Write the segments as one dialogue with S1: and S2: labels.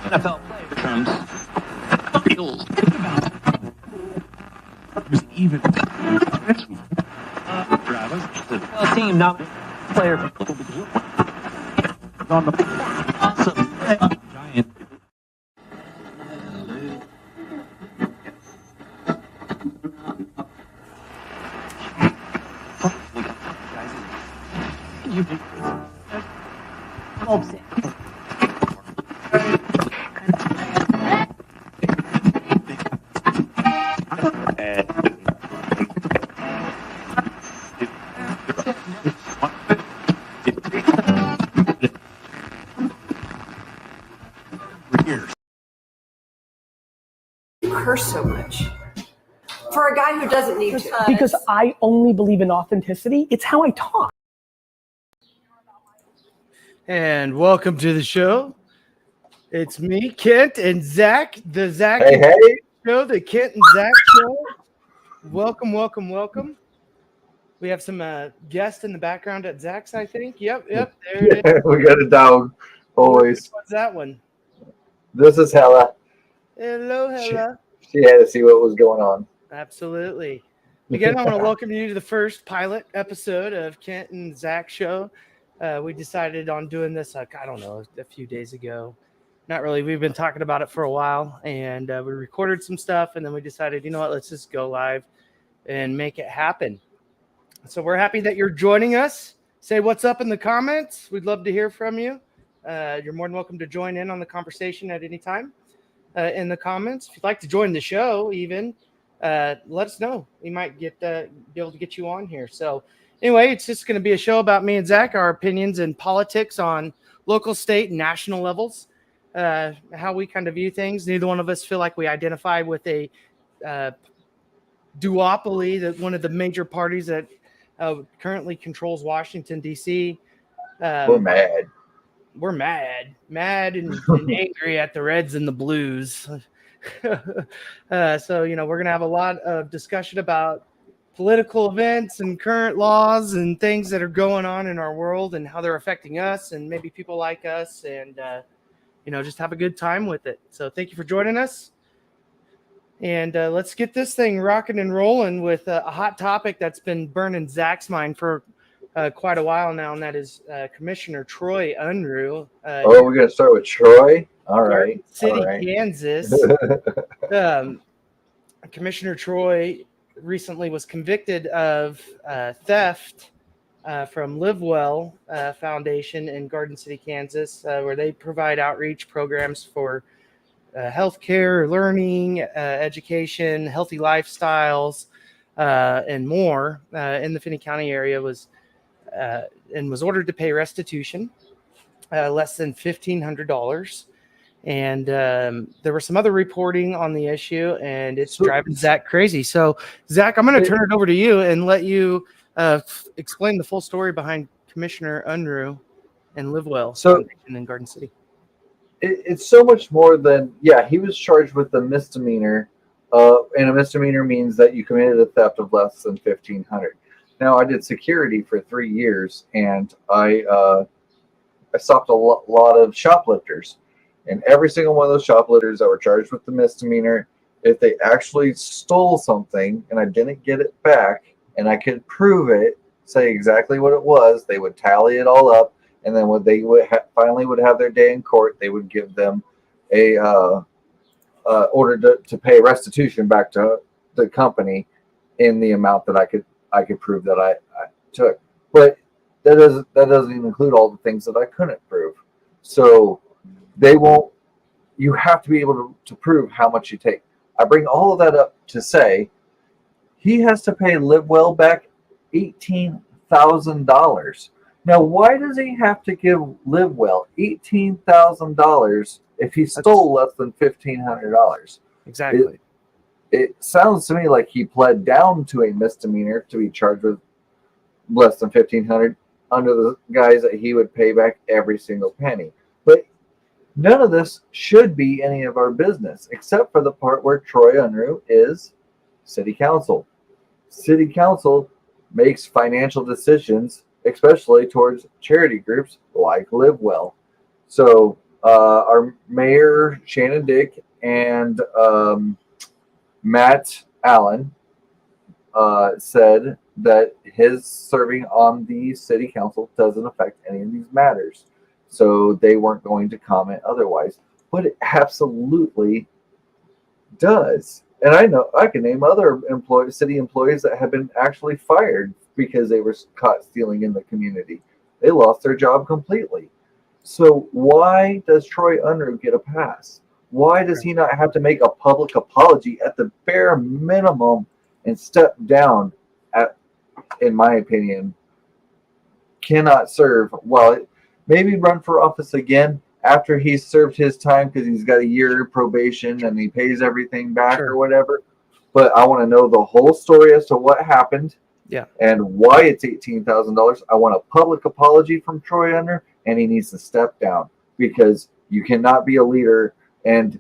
S1: NFL terms. Even Travis, the team not player on the awesome giant.
S2: Curse so much for a guy who doesn't need to.
S3: Because I only believe in authenticity. It's how I talk.
S4: And welcome to the show. It's me, Kent, and Zach, the Zach show, the Kent and Zach show. Welcome, welcome, welcome. We have some guests in the background at Zach's, I think. Yep, there it is.
S5: We got a dog, always.
S4: What's that one?
S5: This is Hella.
S4: Hello.
S5: She had to see what was going on.
S4: Absolutely. Again, I want to welcome you to the first pilot episode of Kent and Zach show. We decided on doing this, a few days ago. Not really. We've been talking about it for a while, and we recorded some stuff, and then we decided, you know what, let's just go live and make it happen. So we're happy that you're joining us. Say what's up in the comments. We'd love to hear from you. You're more than welcome to join in on the conversation at any time in the comments. If you'd like to join the show, even let us know. We might be able to get you on here. So anyway, it's just going to be a show about me and Zach, our opinions and politics on local, state, and national levels, how we kind of view things. Neither one of us feel like we identify with a duopoly, that one of the major parties that currently controls Washington D.C.
S5: We're mad.
S4: We're mad and angry at the Reds and the Blues. So, we're going to have a lot of discussion about political events and current laws and things that are going on in our world and how they're affecting us and maybe people like us, and, just have a good time with it. So thank you for joining us. And let's get this thing rocking and rolling with a hot topic that's been burning Zach's mind for quite a while now, and that is Commissioner Troy Unruh.
S5: We're going to start with Troy? All right.
S4: City, Kansas. Commissioner Troy recently was convicted of theft from LiveWell Foundation in Garden City, Kansas, where they provide outreach programs for healthcare, learning, education, healthy lifestyles, and more in the Finney County area. Was ordered to pay restitution, less than $1,500. And there was some other reporting on the issue, and it's driving Zach crazy. So, Zach, I'm going to turn it over to you and let you explain the full story behind Commissioner Unruh and LiveWell Foundation in Garden City.
S5: It's so much more than, he was charged with a misdemeanor, and a misdemeanor means that you committed a theft of less than $1,500. Now, I did security for 3 years, and I stopped a lot of shoplifters. And every single one of those shoplifters that were charged with the misdemeanor, if they actually stole something and I didn't get it back and I could prove it, say exactly what it was, they would tally it all up. And then when they would finally would have their day in court, they would give them a order to pay restitution back to the company in the amount that I could prove that I took. But that doesn't even include all the things that I couldn't prove. So you have to be able to prove how much you take. I bring all of that up to say he has to pay Livewell back $18,000. Now, why does he have to give Livewell $18,000 if he stole less than $1,500?
S4: Exactly.
S5: It sounds to me like he pled down to a misdemeanor to be charged with less than $1,500 under the guise that he would pay back every single penny. But none of this should be any of our business, except for the part where Troy Unruh is city council. City council makes financial decisions, especially towards charity groups like Livewell. So our mayor, Shannon Dick, and Matt Allen said that his serving on the city council doesn't affect any of these matters. So they weren't going to comment otherwise. But it absolutely does. And I know I can name other city employees that have been actually fired because they were caught stealing in the community. They lost their job completely. So why does Troy Unruh get a pass? Why does he not have to make a public apology at the bare minimum and step down? In my opinion, cannot serve. Well, maybe run for office again after he's served his time because he's got a year probation and he pays everything back or whatever. But I want to know the whole story as to what happened.
S4: Yeah.
S5: And why it's $18,000. I want a public apology from Troy Unruh, and he needs to step down because you cannot be a leader and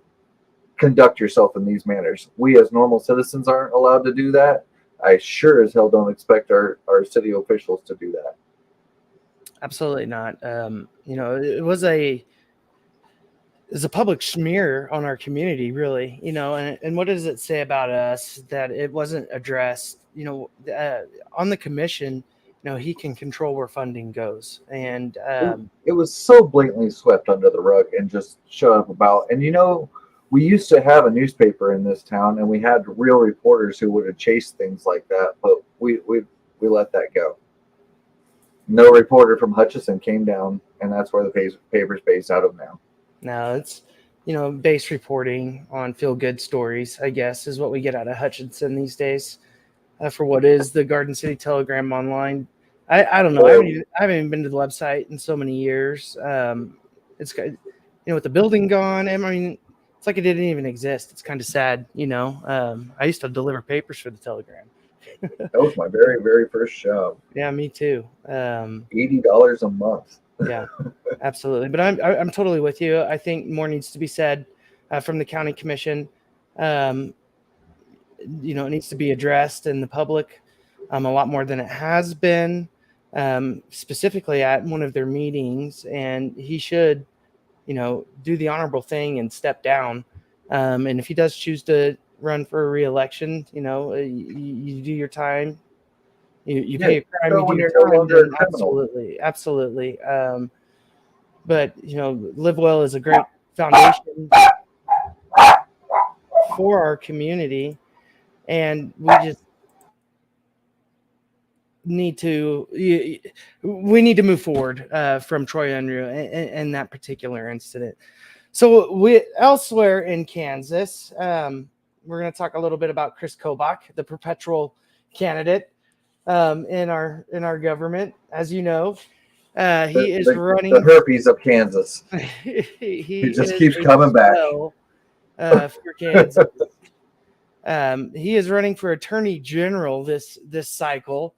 S5: conduct yourself in these manners. We as normal citizens aren't allowed to do that. I sure as hell don't expect our city officials to do that.
S4: Absolutely not. It was a public smear on our community, really, and what does it say about us that it wasn't addressed, on the commission, he can control where funding goes. And
S5: it was so blatantly swept under the rug and just shut up about. And, we used to have a newspaper in this town and we had real reporters who would have chased things like that, but we let that go. No reporter from Hutchinson came down, and that's where the paper's based out of now.
S4: No, it's, base reporting on feel-good stories, I guess, is what we get out of Hutchinson these days for what is the Garden City Telegram online. I don't know. I haven't even been to the website in so many years. It's, with the building gone, I mean, it's like it didn't even exist. It's kind of sad, I used to deliver papers for the Telegram.
S5: That was my very, very first job.
S4: Yeah, me too.
S5: $80 a month.
S4: Yeah, absolutely. But I'm totally with you. I think more needs to be said from the county commission. It needs to be addressed in the public a lot more than it has been, specifically at one of their meetings. And he should, do the honorable thing and step down. And if he does choose to run for a re-election, you do your time. You pay your crime, you do your time. Absolutely. But Livewell is a great foundation for our community, and we just need to move forward from Troy Unruh and that particular incident. So elsewhere in Kansas, we're going to talk a little bit about Kris Kobach, the Perpetual candidate in our government. As you know, he is running
S5: the herpes of Kansas.
S4: he
S5: just keeps coming back
S4: for Kansas. He is running for Attorney General this cycle.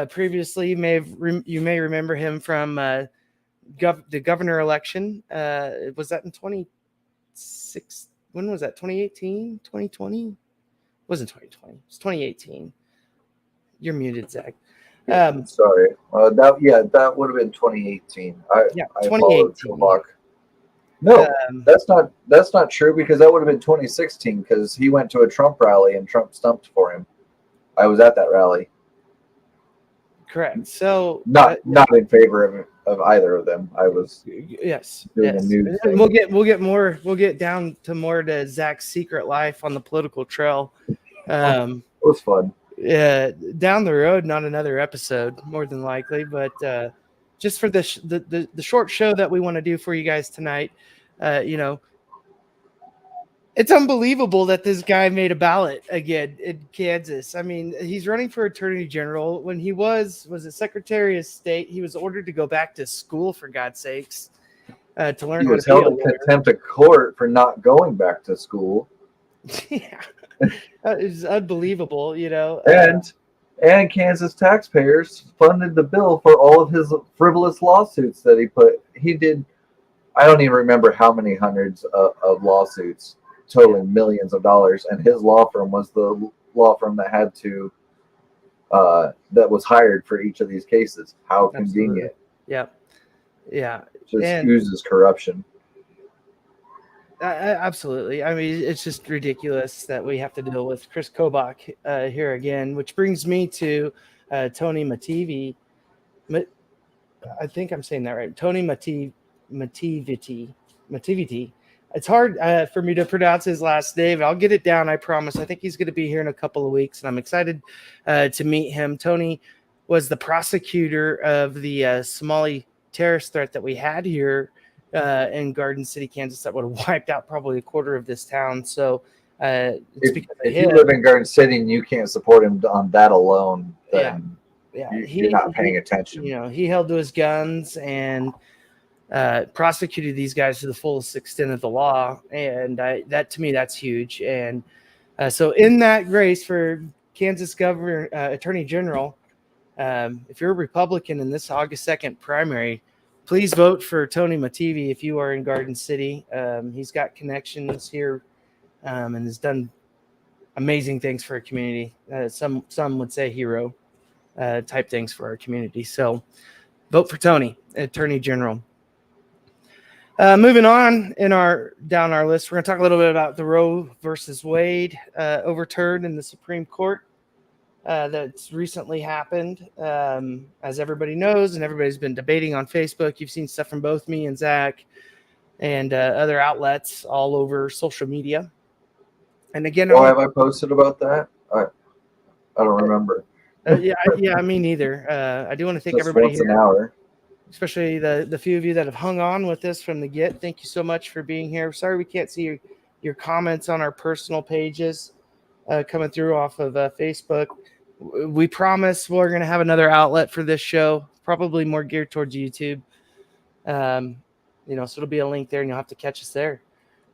S4: Previously, you may remember him from the governor election. Was that in 2006? When was that? 2018? 2020? It wasn't 2020. It was 2018. You're muted, Zach.
S5: Sorry. That would have been 2018. I
S4: 2018.
S5: No, that's not true because that would have been 2016 because he went to a Trump rally and Trump stumped for him. I was at that rally.
S4: Correct. So
S5: not in favor of either of them. I was doing a news thing.
S4: We'll get down to more to Zach's secret life on the political trail.
S5: It was fun.
S4: Down the road, not another episode, more than likely, but just for the short show that we want to do for you guys tonight, It's unbelievable that this guy made a ballot again in Kansas. I mean, he's running for attorney general. When he was it Secretary of State, he was ordered to go back to school, for God's sakes, to learn
S5: He
S4: how to
S5: was
S4: be
S5: held
S4: a
S5: in
S4: lawyer.
S5: contempt of court for not going back to school.
S4: Yeah, it's unbelievable, you know.
S5: And Kansas taxpayers funded the bill for all of his frivolous lawsuits that he did. I don't even remember how many hundreds of lawsuits totaling millions of dollars, and his law firm was the law firm that had to that was hired for each of these cases. How convenient.
S4: Yep. Yeah.
S5: Just
S4: And
S5: oozes corruption.
S4: absolutely. I mean, it's just ridiculous that we have to deal with Kris Kobach here again, which brings me to Tony Mativi. I think I'm saying that right. Tony Mativiti. It's hard for me to pronounce his last name. I'll get it down, I promise. I think he's going to be here in a couple of weeks, and I'm excited to meet him. Tony was the prosecutor of the Somali terrorist threat that we had here in Garden City, Kansas, that would have wiped out probably a quarter of this town. So it's because of
S5: If
S4: him.
S5: you live in Garden City and you can't support him on that alone, then you're not paying attention.
S4: You know, he held to his guns and prosecuted these guys to the fullest extent of the law, and that to me, that's huge. And so in that race for Kansas Attorney General, if you're a Republican in this August 2nd primary, please vote for Tony Mativi if you are in Garden City. He's got connections here and has done amazing things for our community. Some would say hero type things for our community. So vote for Tony, Attorney General. Moving on down our list, we're going to talk a little bit about the Roe versus Wade overturned in the Supreme Court that's recently happened. As everybody knows, and everybody's been debating on Facebook, you've seen stuff from both me and Zach and other outlets all over social media. And again,
S5: why have I posted about that? I don't remember.
S4: Yeah, me neither. I do want to thank everybody
S5: once
S4: here.
S5: An hour.
S4: Especially the few of you that have hung on with us from the get. Thank you so much for being here. Sorry we can't see your comments on our personal pages coming through off of Facebook. We promise we're going to have another outlet for this show, probably more geared towards YouTube. So it'll be a link there, and you'll have to catch us there.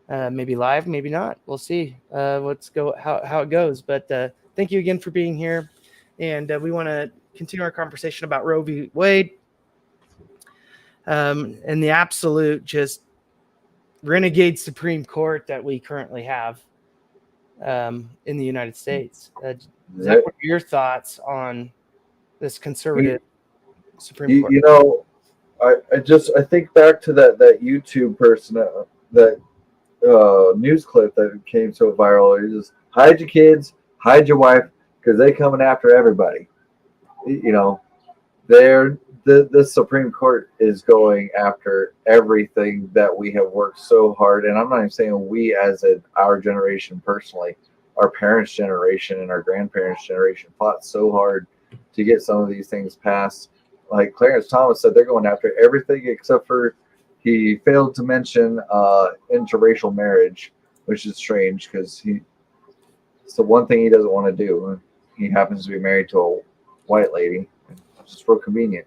S4: Maybe live, maybe not. We'll see how it goes. But thank you again for being here, and we want to continue our conversation about Roe v. Wade. And the absolute just renegade Supreme Court that we currently have in the United States. Zach, what are your thoughts on this conservative Supreme Court?
S5: You know, I think back to that YouTube person, that news clip that came so viral. It's just hide your kids, hide your wife, because they're coming after everybody. You know, the Supreme Court is going after everything that we have worked so hard. And I'm not even saying we as our generation personally, our parents' generation and our grandparents' generation fought so hard to get some of these things passed. Like Clarence Thomas said, they're going after everything except for he failed to mention interracial marriage, which is strange because it's the one thing he doesn't want to do. He happens to be married to a white lady. It's just real convenient.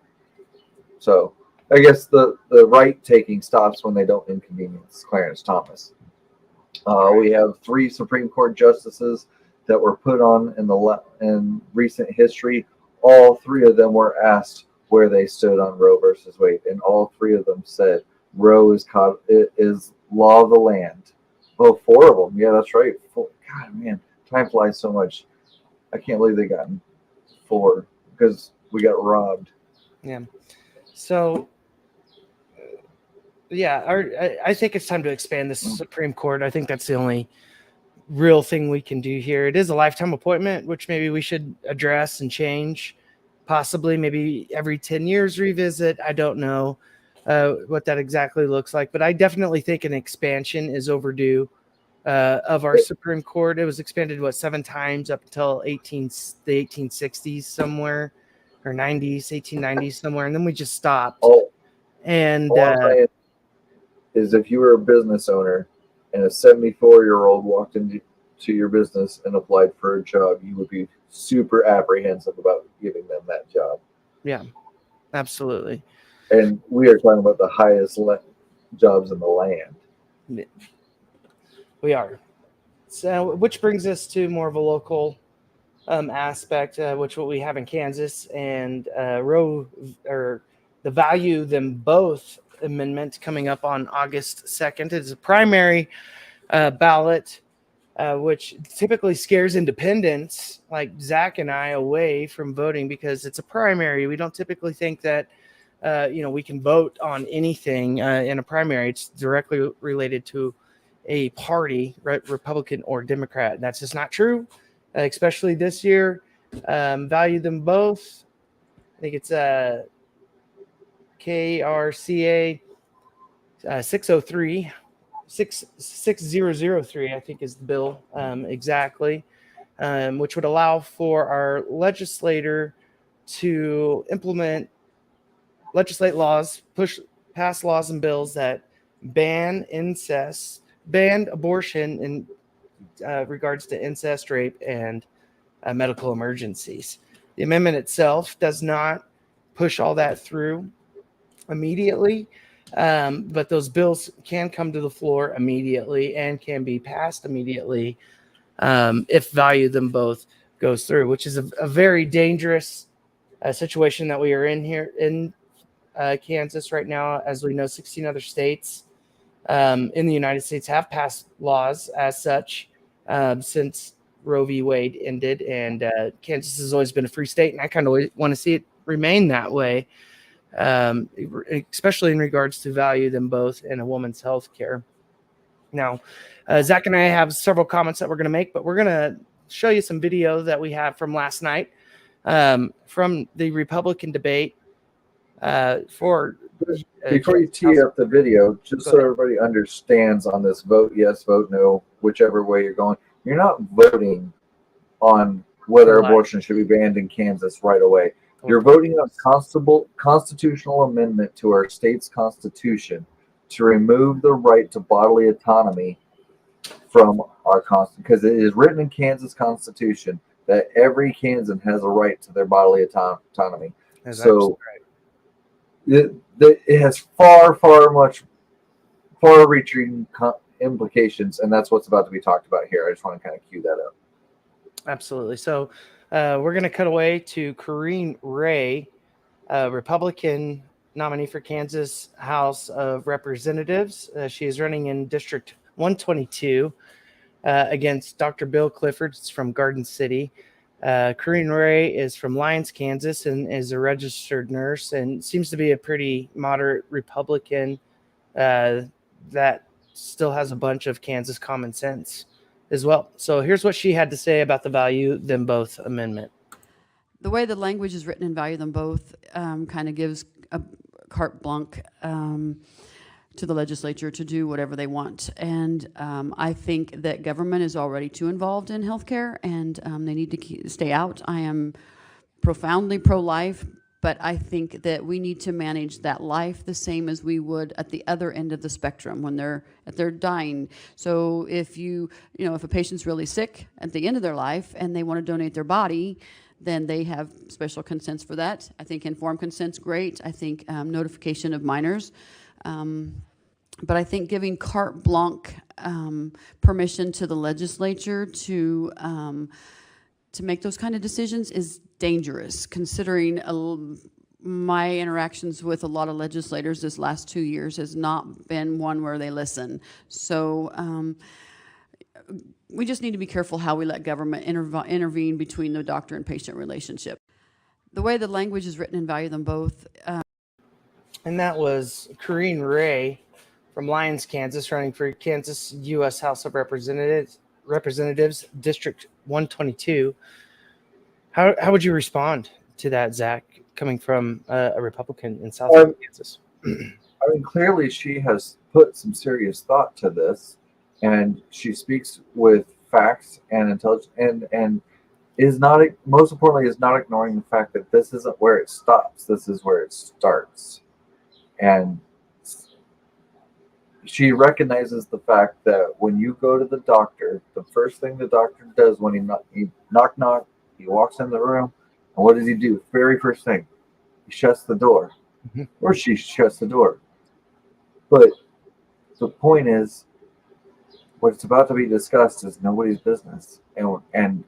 S5: So I guess the right taking stops when they don't inconvenience Clarence Thomas. We have 3 Supreme Court justices that were put on in recent history. All 3 of them were asked where they stood on Roe versus Wade, and all 3 of them said Roe is law of the land. Oh, 4 of them. Yeah, that's right. 4. God, man, time flies so much. I can't believe they got 4 because we got robbed.
S4: Yeah. So, I think it's time to expand the Supreme Court. I think that's the only real thing we can do here. It is a lifetime appointment, which maybe we should address and change. Possibly, maybe every 10 years revisit. I don't know what that exactly looks like, but I definitely think an expansion is overdue of our Supreme Court. It was expanded 7 times up until the 1860s somewhere, or 1890s somewhere, and then we just stopped.
S5: Oh,
S4: and
S5: is if you were a business owner and a 74-year-old walked into your business and applied for a job, you would be super apprehensive about giving them that job.
S4: Yeah, absolutely.
S5: And we are talking about the highest jobs in the land.
S4: We are. So, which brings us to more of a local aspect, which what we have in Kansas, and the value them both amendment coming up on August 2nd. It's a primary ballot, which typically scares independents like Zach and I away from voting because it's a primary. We don't typically think that we can vote on anything in a primary. It's directly related to a party, right, Republican or Democrat. And that's just not true, especially this year. Value them both. I think it's KRCA 603. 6003, I think, is the bill exactly, which would allow for our legislator to legislate laws, pass laws and bills that ban incest, ban abortion in regards to incest, rape, and medical emergencies. The amendment itself does not push all that through immediately, but those bills can come to the floor immediately and can be passed immediately if value them both goes through, which is a very dangerous situation that we are in here in Kansas right now. As we know, 16 other states in the United States have passed laws as such since Roe v. Wade ended, and Kansas has always been a free state, and I kind of want to see it remain that way, especially in regards to value them both in a woman's health care. Now, Zach and I have several comments that we're going to make, but we're going to show you some video that we have from last night from the Republican debate
S5: Before you tee up the video, just so everybody understands on this vote yes, vote no, whichever way you're going, you're not voting on whether abortion should be banned in Kansas right away. You're voting on a constitutional amendment to our state's constitution to remove the right to bodily autonomy from our constitution, because it is written in Kansas Constitution that every Kansan has a right to their bodily autonomy.
S4: That's
S5: so
S4: right.
S5: It has far-reaching implications, and that's what's about to be talked about here. I just want to kind of cue that up.
S4: Absolutely. So we're going to cut away to Corrine Ray, Republican nominee for Kansas House of Representatives. She is running in District 122 against Dr. Bill Clifford. It's from Garden City. Corrine Ray is from Lyons, Kansas, and is a registered nurse and seems to be a pretty moderate Republican that still has a bunch of Kansas common sense as well. So here's what she had to say about the value them both amendment.
S6: The way the language is written in value them both kind of gives a carte blanche to the legislature to do whatever they want. And I think that government is already too involved in healthcare, and they need to stay out. I am profoundly pro-life, but I think that we need to manage that life the same as we would at the other end of the spectrum when they're dying. So if if a patient's really sick at the end of their life and they want to donate their body, then they have special consents for that. I think informed consent's great. I think notification of minors. But I think giving carte blanche permission to the legislature to make those kind of decisions is dangerous, considering my interactions with a lot of legislators this last 2 years has not been one where they listen. So we just need to be careful how we let government intervene between the doctor and patient relationship. The way the language is written in value them both.
S4: And that was Corrine Ray from Lyons, Kansas, running for Kansas U.S. House of Representatives, District 122. How would you respond to that, Zach, coming from a Republican in South Kansas?
S5: I mean, clearly she has put some serious thought to this, and she speaks with facts and intelligence, and is not, most importantly, is not ignoring the fact that this isn't where it stops. This is where it starts. And she recognizes the fact that when you go to the doctor, the first thing the doctor does when he knock, he walks in the room, and what does he do? Very first thing, he shuts the door, or she shuts the door. But the point is, what's about to be discussed is nobody's business, and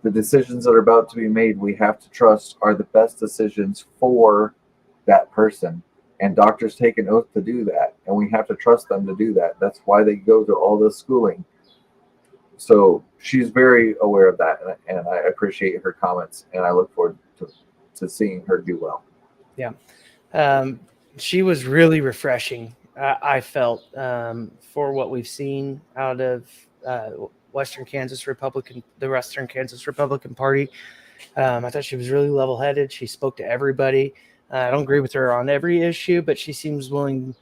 S5: the decisions that are about to be made, we have to trust are the best decisions for that person. And doctors take an oath to do that, and we have to trust them to do that. That's why they go to all this schooling. So she's very aware of that, and I appreciate her comments, and I look forward to seeing her do well.
S4: Yeah. She was really refreshing, I felt, for what we've seen out of the Western Kansas Republican Party. I thought she was really level-headed. She spoke to everybody. I don't agree with her on every issue, but she seems willing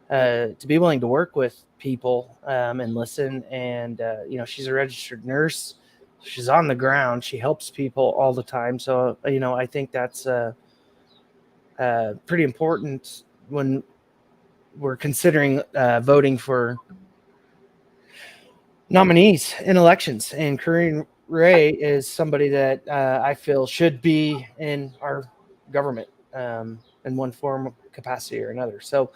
S4: to work with people and listen. And, she's a registered nurse. She's on the ground. She helps people all the time. So, I think that's pretty important when we're considering voting for nominees in elections. And Corinne Ray is somebody that I feel should be in our government in one form, capacity, or another. So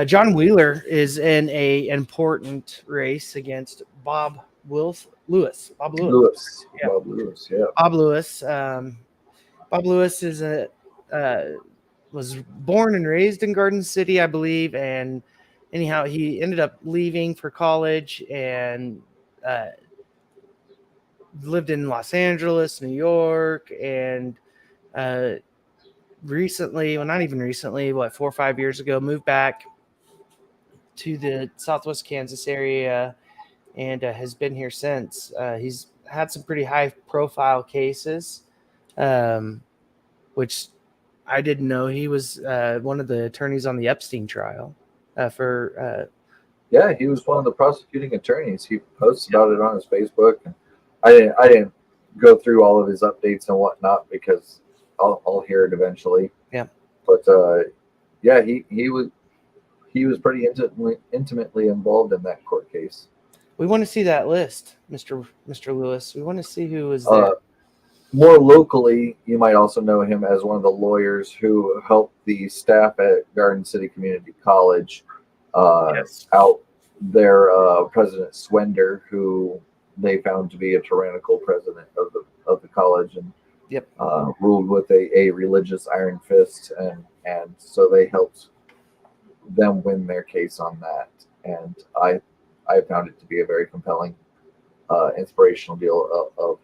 S4: John Wheeler is in a important race against Bob Lewis. Bob Lewis. Bob Lewis is was born and raised in Garden City, I believe, and anyhow, he ended up leaving for college and lived in Los Angeles, New York, and recently, well, not even recently, 4 or 5 years ago, moved back to the Southwest Kansas area and has been here since. He's had some pretty high-profile cases, which I didn't know. He was one of the attorneys on the Epstein trial
S5: Yeah, he was one of the prosecuting attorneys. He posts about it on his Facebook. And I didn't go through all of his updates and whatnot because I'll hear it eventually.
S4: Yeah.
S5: But he was pretty intimately involved in that court case.
S4: We want to see that list, Mr. Lewis. We want to see who was there.
S5: More locally, you might also know him as one of the lawyers who helped the staff at Garden City Community College out their President Swender, who they found to be a tyrannical president of the college, and ruled with a religious iron fist, and so they helped them win their case on that. And I found it to be a very compelling, inspirational deal of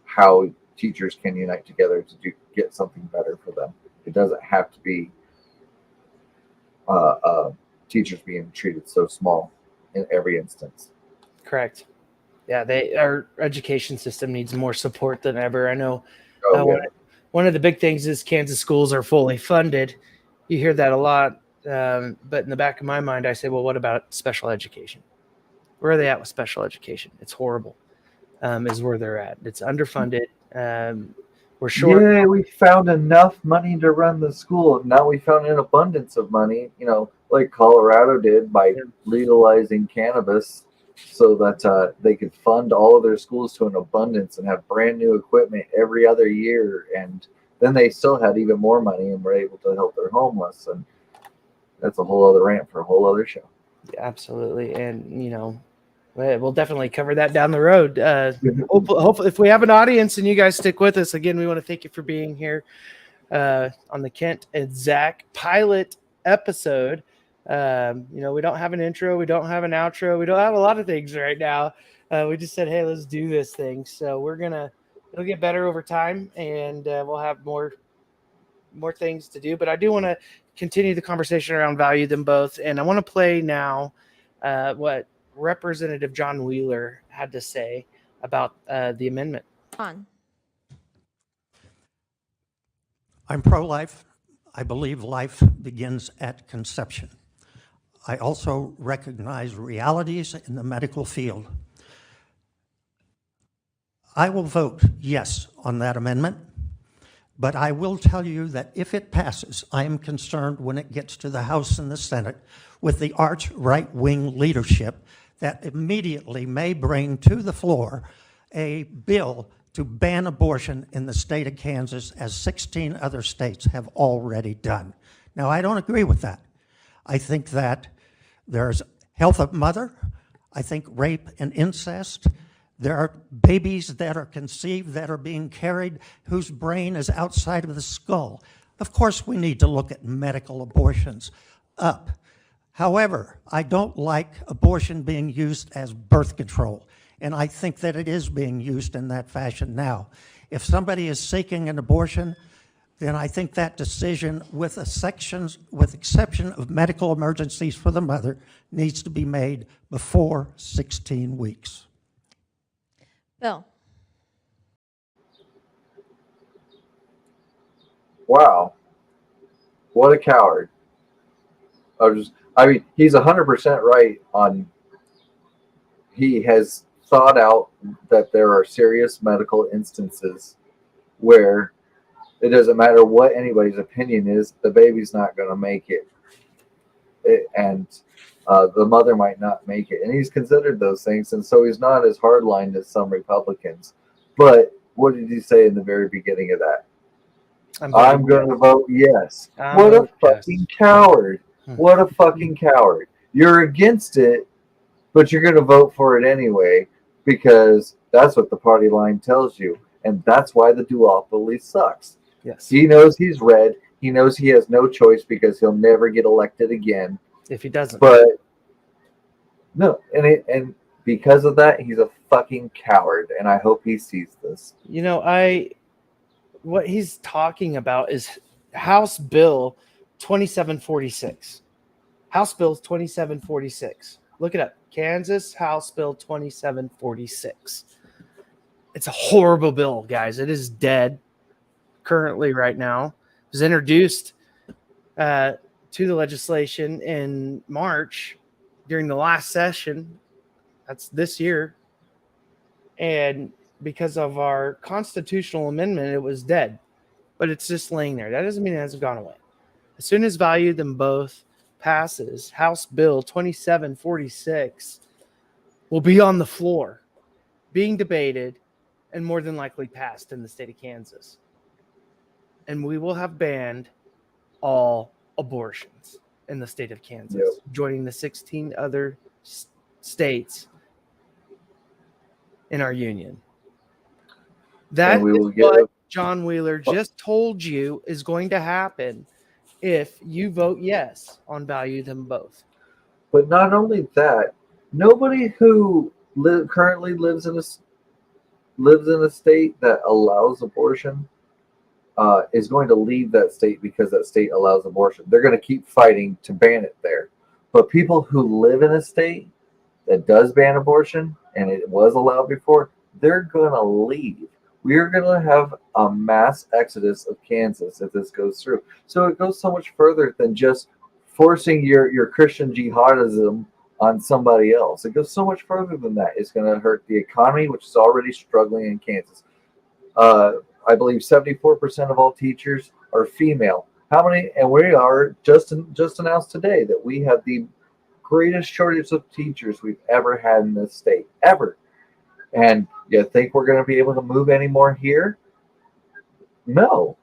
S5: how teachers can unite together to get something better for them. It doesn't have to be teachers being treated so small in every instance.
S4: Correct. Yeah, our education system needs more support than ever. I know one of the big things is Kansas schools are fully funded. You hear that a lot, but in the back of my mind, I say, well, what about special education? Where are they at with special education? It's horrible, is where they're at. It's underfunded. We're short.
S5: Yeah, we found enough money to run the school. Now we found an abundance of money, like Colorado did by legalizing cannabis so that they could fund all of their schools to an abundance and have brand new equipment every other year. And then they still had even more money and were able to help their homeless. And that's a whole other rant for a whole other show.
S4: Yeah, absolutely. And, we'll definitely cover that down the road. Hopefully, if we have an audience and you guys stick with us, again, we want to thank you for being here on the Kent and Zach pilot episode. We don't have an intro. We don't have an outro. We don't have a lot of things right now. We just said, hey, let's do this thing. So it'll get better over time, and we'll have more things to do. But I do want to continue the conversation around value them both. And I want to play now what Representative John Wheeler had to say about the amendment.
S7: I'm pro-life. I believe life begins at conception. I also recognize realities in the medical field. I will vote yes on that amendment But I will tell you that if it passes, I am concerned when it gets to the House and the Senate with the arch right-wing leadership that immediately may bring to the floor a bill to ban abortion in the state of Kansas, as 16 other states have already done. Now, I don't agree with that. I think that there's health of mother. I think rape and incest. There are babies that are conceived that are being carried whose brain is outside of the skull. Of course, we need to look at medical abortions up. However, I don't like abortion being used as birth control, and I think that it is being used in that fashion now. If somebody is seeking an abortion, then I think that decision, with exception of medical emergencies for the mother, needs to be made before 16 weeks.
S8: Bill.
S5: Wow. What a coward. He's 100% right on, he has thought out that there are serious medical instances where it doesn't matter what anybody's opinion is, the baby's not going to make it. And the mother might not make it. And he's considered those things, and so he's not as hardlined as some Republicans. But what did he say in the very beginning of that? I'm going to vote yes. What a fucking coward. What a fucking coward. You're against it, but you're going to vote for it anyway, because that's what the party line tells you. And that's why the duopoly sucks.
S4: Yes.
S5: He knows he's red. He knows he has no choice because he'll never get elected again.
S4: If he doesn't.
S5: But no, and because of that, he's a fucking coward, and I hope he sees this.
S4: You know, what he's talking about is House Bill 2746. House Bill 2746. Look it up. Kansas House Bill 2746. It's a horrible bill, guys. It is dead currently right now. It was introduced to the legislation in March during the last session. That's this year. And because of our constitutional amendment, it was dead. But it's just laying there. That doesn't mean it hasn't gone away. As soon as Value Them Both passes, House Bill 2746 will be on the floor, being debated, and more than likely passed in the state of Kansas. And we will have banned all abortions in the state of Kansas, joining the 16 other states in our union. That is what John Wheeler just told you is going to happen if you vote yes on Value Them Both.
S5: But not only that, nobody who currently lives in a state that allows abortion is going to leave that state because that state allows abortion. They're going to keep fighting to ban it there. But people who live in a state that does ban abortion, and it was allowed before, they're going to leave. We're going to have a mass exodus of Kansas if this goes through. So it goes so much further than just forcing your Christian jihadism on somebody else. It goes so much further than that. It's going to hurt the economy, which is already struggling in Kansas. I believe 74% of all teachers are female. How many? And we are just announced today that we have the greatest shortage of teachers we've ever had in this state, ever. And you think we're going to be able to move any more here? No.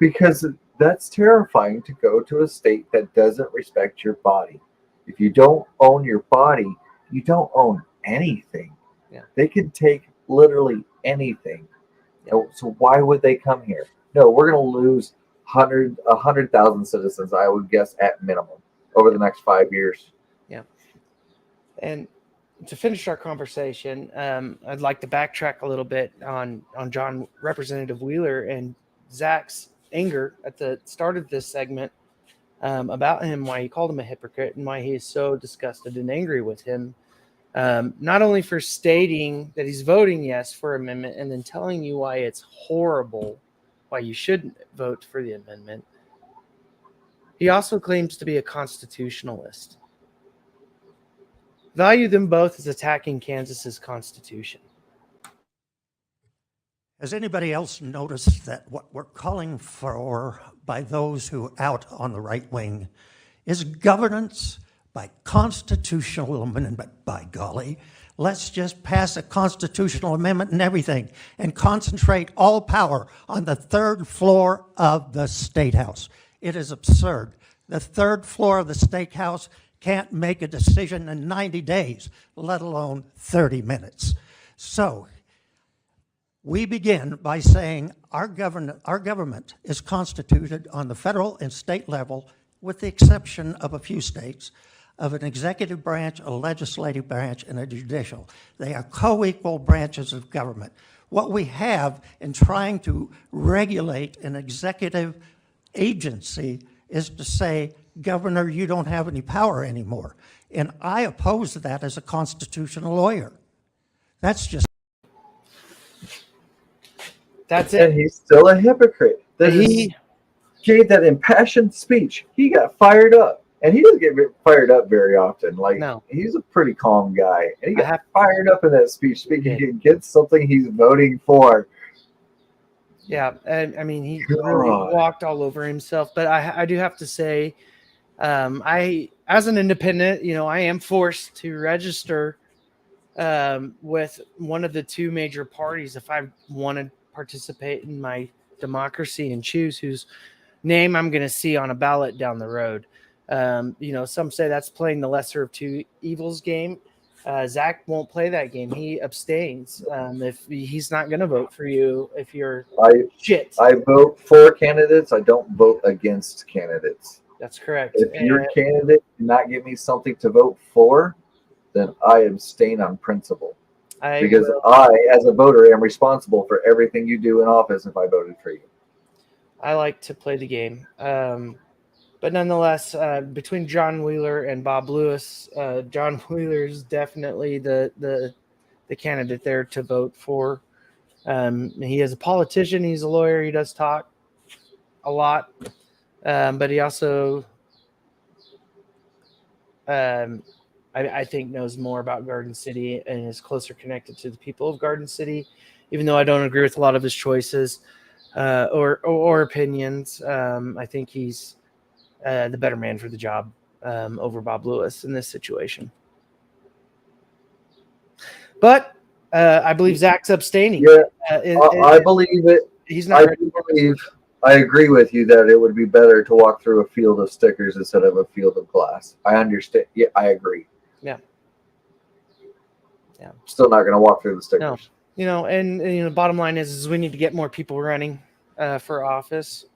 S5: Because that's terrifying to go to a state that doesn't respect your body. If you don't own your body, you don't own anything.
S4: Yeah.
S5: They can take literally anything. So why would they come here? No, we're going to lose 100,000 citizens, I would guess, at minimum over the next 5 years.
S4: Yeah. And to finish our conversation, I'd like to backtrack a little bit on John Representative Wheeler and Zach's anger at the start of this segment about him, why he called him a hypocrite and why he is so disgusted and angry with him. Not only for stating that he's voting yes for amendment and then telling you why it's horrible, why you shouldn't vote for the amendment. He also claims to be a constitutionalist. Value Them Both is attacking Kansas's constitution.
S7: Has anybody else noticed that what we're calling for by those who out on the right wing is governance by constitutional amendment, by golly? Let's just pass a constitutional amendment and everything and concentrate all power on the third floor of the State House. It is absurd. The third floor of the State House can't make a decision in 90 days, let alone 30 minutes. So we begin by saying our government is constituted on the federal and state level, with the exception of a few states, of an executive branch, a legislative branch, and a judicial. They are co-equal branches of government. What we have in trying to regulate an executive agency is to say, Governor, you don't have any power anymore. And I oppose that as a constitutional lawyer. That's just...
S4: That's it.
S5: And he's still a hypocrite. He gave that impassioned speech. He got fired up. And he doesn't get fired up very often. Like,
S4: no.
S5: He's a pretty calm guy. And he got fired up in that speech, speaking against something he's voting for.
S4: Yeah, and I mean, he really walked all over himself. But I do have to say, as an independent, I am forced to register with one of the two major parties if I want to participate in my democracy and choose whose name I'm going to see on a ballot down the road. Some say that's playing the lesser of two evils game. Zach won't play that game. He abstains. If he's not going to vote for you, if you're shit.
S5: I vote for candidates. I don't vote against candidates.
S4: That's correct.
S5: If your candidate did not give me something to vote for, then I abstain on principle. Because I, as a voter, am responsible for everything you do in office if I voted for you.
S4: I like to play the game. But nonetheless, between John Wheeler and Bob Lewis, John Wheeler is definitely the candidate there to vote for. He is a politician. He's a lawyer. He does talk a lot. But he also, I think, knows more about Garden City and is closer connected to the people of Garden City, even though I don't agree with a lot of his choices or opinions. I think he's the better man for the job over Bob Lewis in this situation. But I believe Zach's abstaining.
S5: Yeah, I believe it.
S4: He's not ready.
S5: I agree with you that it would be better to walk through a field of stickers instead of a field of glass. I understand. Yeah, I agree.
S4: Yeah.
S5: Still not going to walk through the stickers.
S4: No. And the bottom line is we need to get more people running for office.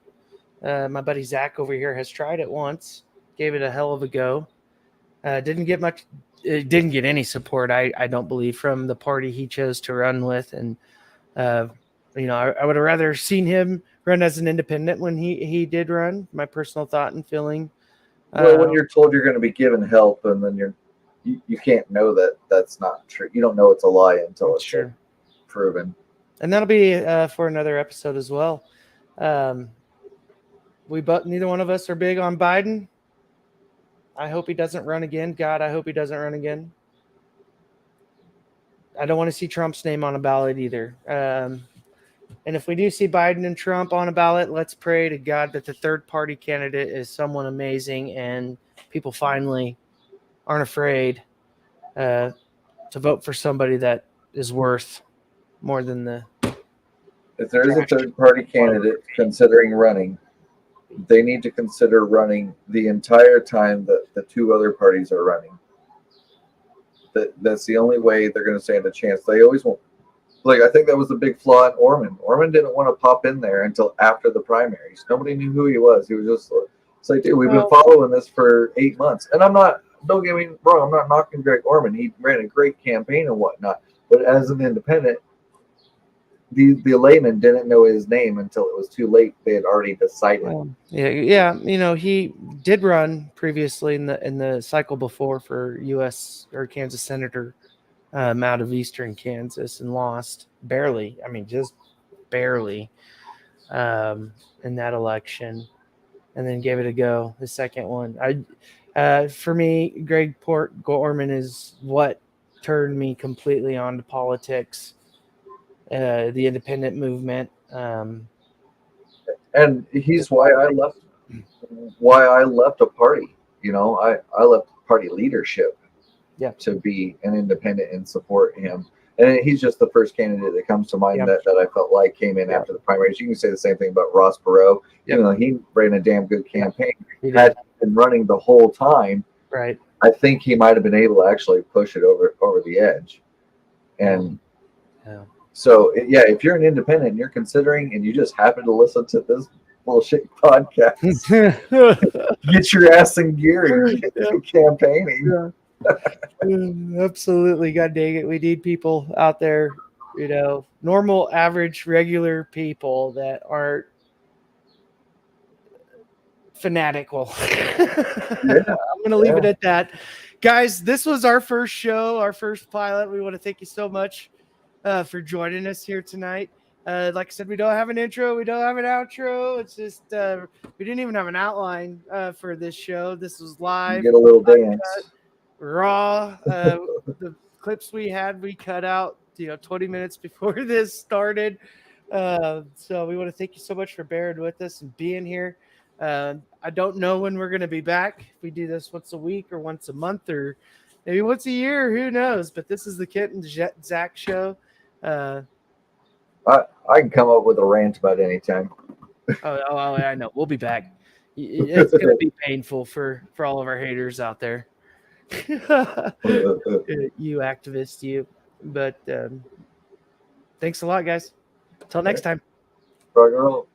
S4: My buddy Zach over here has tried it once, gave it a hell of a go. Didn't get much. It didn't get any support, I don't believe, from the party he chose to run with. And I would have rather seen him run as an independent when he did run. My personal thought and feeling.
S5: Well, when you're told you're going to be given help, and then you can't know that that's not true. You don't know it's a lie until it's
S4: true,
S5: proven.
S4: And that'll be for another episode as well. Neither one of us are big on Biden. I hope he doesn't run again. God, I hope he doesn't run again. I don't want to see Trump's name on a ballot either. And if we do see Biden and Trump on a ballot, let's pray to God that the third party candidate is someone amazing and people finally aren't afraid to vote for somebody that is worth more than the...
S5: If there is a third party candidate considering running, they need to consider running the entire time that the two other parties are running. That's the only way they're going to stand a chance. They always won't. Like, I think that was the big flaw in Orman. Orman didn't want to pop in there until after the primaries. Nobody knew who he was. He was just it's like, dude, we've been following this for 8 months. And don't get me wrong, I'm not knocking Greg Orman. He ran a great campaign and whatnot. But as an independent, the layman didn't know his name until it was too late. They had already decided.
S4: Yeah. He did run previously in the cycle before for U.S. or Kansas senator out of Eastern Kansas and lost barely. I mean, just barely in that election, and then gave it a go the second one. For me, Greg Orman is what turned me completely onto politics. the independent movement.
S5: And he's why I left a party. You know, I left party leadership to be an independent and support him. And he's just the first candidate that comes to mind that I felt like came in after the primaries. You can say the same thing about Ross Perot. Even though he ran a damn good campaign, had he been running the whole time,
S4: right?
S5: I think he might have been able to actually push it over the edge. And so, yeah, if you're an independent and you're considering, and you just happen to listen to this bullshit podcast, get your ass in gear and get campaigning.
S4: Absolutely. God dang it. We need people out there, you know, normal, average, regular people that aren't fanatical. I'm going to leave it at that. Guys, this was our first show, our first pilot. We want to thank you so much for joining us here tonight. Like I said, we don't have an intro. We don't have an outro. It's just we didn't even have an outline for this show. This was live.
S5: You get a little dance.
S4: Raw. The clips we had, we cut out, 20 minutes before this started. So we want to thank you so much for bearing with us and being here. I don't know when we're going to be back. If we do this once a week or once a month or maybe once a year, who knows? But this is the Kent and Zach show.
S5: I can come up with a rant about any time.
S4: I know. We'll be back. It's going to be painful for all of our haters out there. You activist, you. But thanks a lot, guys. Until next time.
S5: Rock and roll.